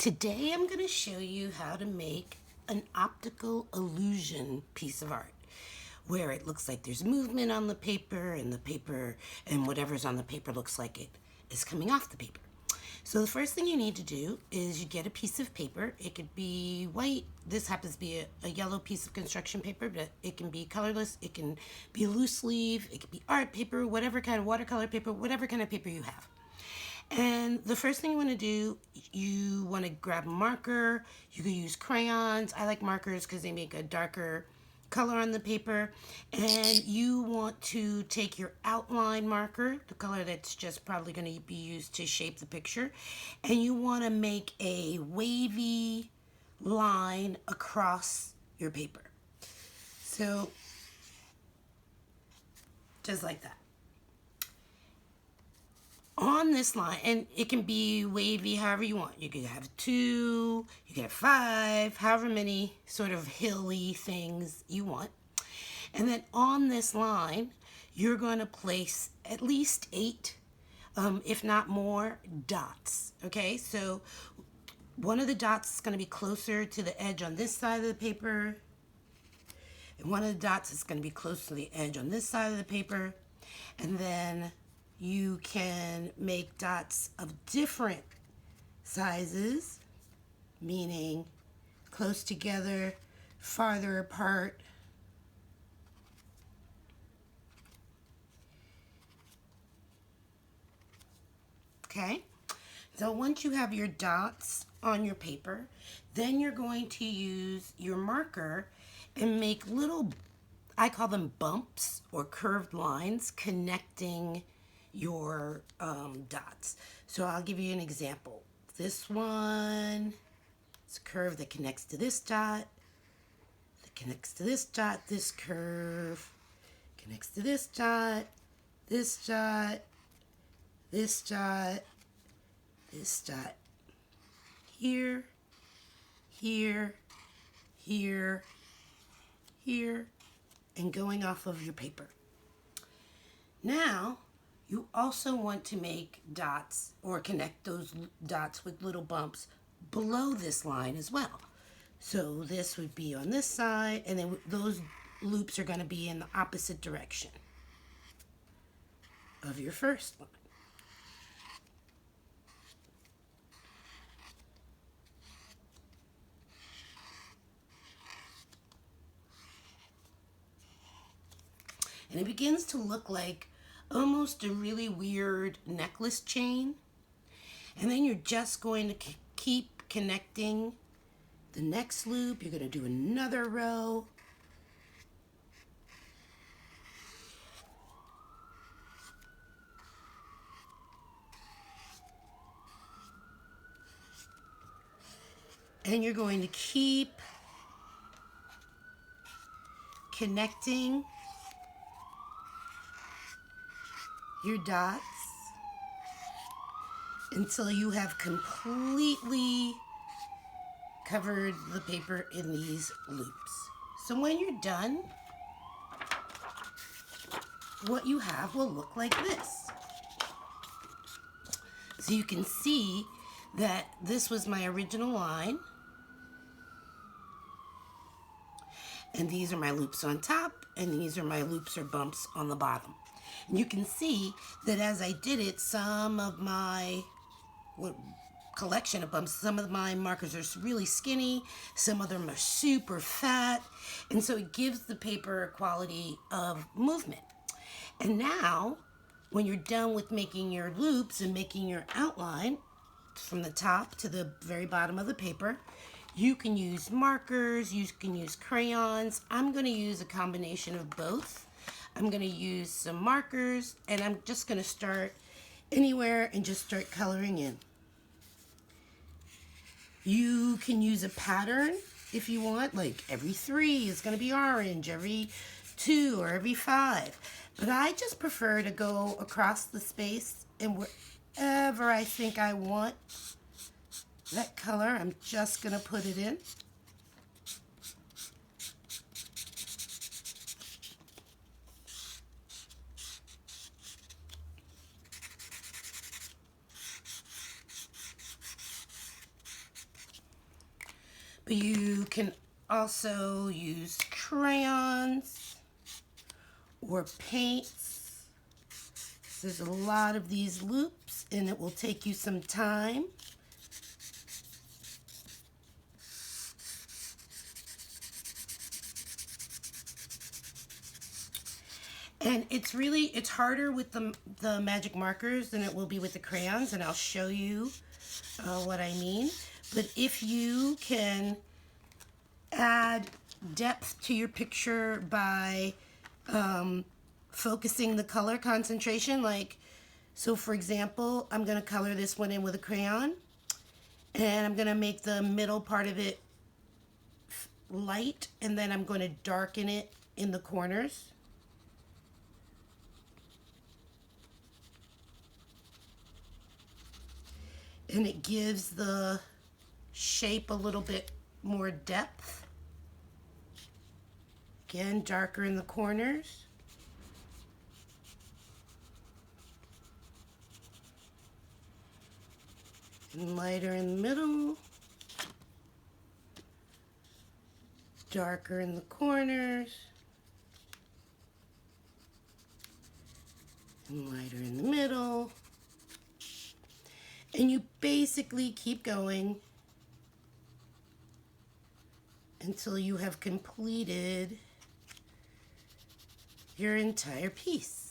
Today I'm going to show you how to make an optical illusion piece of art where it looks like there's movement on the paper and whatever's on the paper looks like it is coming off the paper. So the first thing you need to do is you get a piece of paper. It could be white. This happens to be a yellow piece of construction paper, but it can be colorless. It can be a loose leaf. It could be art paper, whatever kind of watercolor paper, whatever kind of paper you have. And the first thing you want to do, you want to grab a marker. You can use crayons. I like markers because they make a darker color on the paper. And you want to take your outline marker, the color that's just probably going to be used to shape the picture, and you want to make a wavy line across your paper. So, just like that. On this line, and it can be wavy however you want. You could have 2, you could have 5, however many sort of hilly things you want. And then on this line, you're going to place at least 8, if not more, dots. Okay, so one of the dots is going to be closer to the edge on this side of the paper, and one of the dots is going to be close to the edge on this side of the paper, and then you can make dots of different sizes, meaning close together, farther apart. Okay, so once you have your dots on your paper, then you're going to use your marker and make little, I call them bumps or curved lines connecting your dots. So I'll give you an example. This one, it's a curve that connects to this dot, that connects to this dot, this curve connects to this dot, this dot, this dot, this dot, here, here, here, here, and going off of your paper. Now, you also want to make dots or connect those dots with little bumps below this line as well. So this would be on this side, and then those loops are going to be in the opposite direction of your first line. And it begins to look like almost a really weird necklace chain. And then you're just going to keep connecting the next loop. You're going to do another row. And you're going to keep connecting your dots until you have completely covered the paper in these loops. So when you're done, what you have will look like this. So you can see that this was my original line, and these are my loops on top, and these are my loops or bumps on the bottom. And you can see that as I did it, some of my collection of bumps, some of my markers are really skinny, some of them are super fat, and so it gives the paper a quality of movement. And now, when you're done with making your loops and making your outline from the top to the very bottom of the paper, you can use markers, you can use crayons. I'm going to use a combination of both. I'm going to use some markers, and I'm just going to start anywhere and just start coloring in. You can use a pattern if you want, like every 3 is going to be orange, every 2 or every 5. But I just prefer to go across the space, and wherever I think I want that color, I'm just going to put it in. You can also use crayons or paints. There's a lot of these loops and it will take you some time. And it's harder with the magic markers than it will be with the crayons, and I'll show you what I mean. But if you can add depth to your picture by focusing the color concentration, so for example, I'm going to color this one in with a crayon, and I'm going to make the middle part of it light, and then I'm going to darken it in the corners. And it gives the shape a little bit more depth. Again, darker in the corners. And lighter in the middle. Darker in the corners. And lighter in the middle. And you basically keep going until you have completed your entire piece.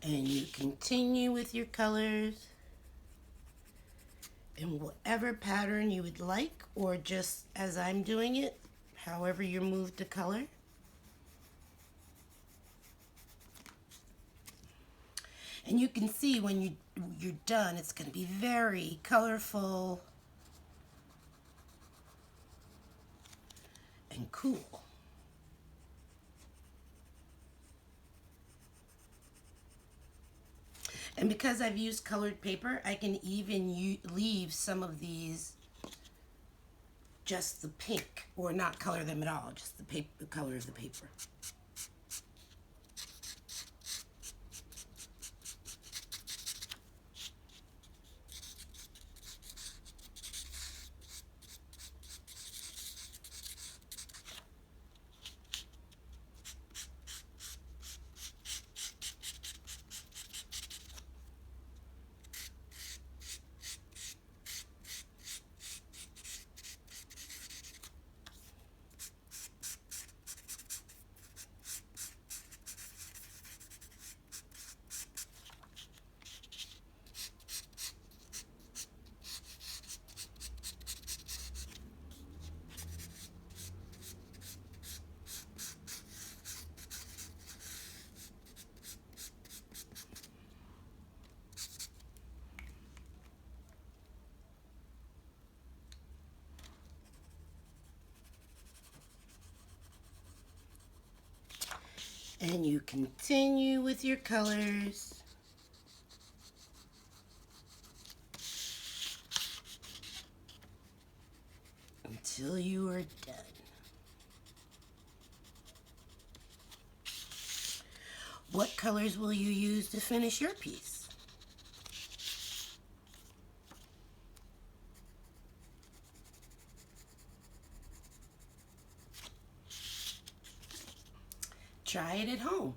And you continue with your colors in whatever pattern you would like, or just as I'm doing it, however you're moved to color. And you can see when you're done, it's going to be very colorful and cool. And because I've used colored paper, I can even leave some of these just the pink, or not color them at all, just the color of the paper. And you continue with your colors until you are done. What colors will you use to finish your piece? Try it at home.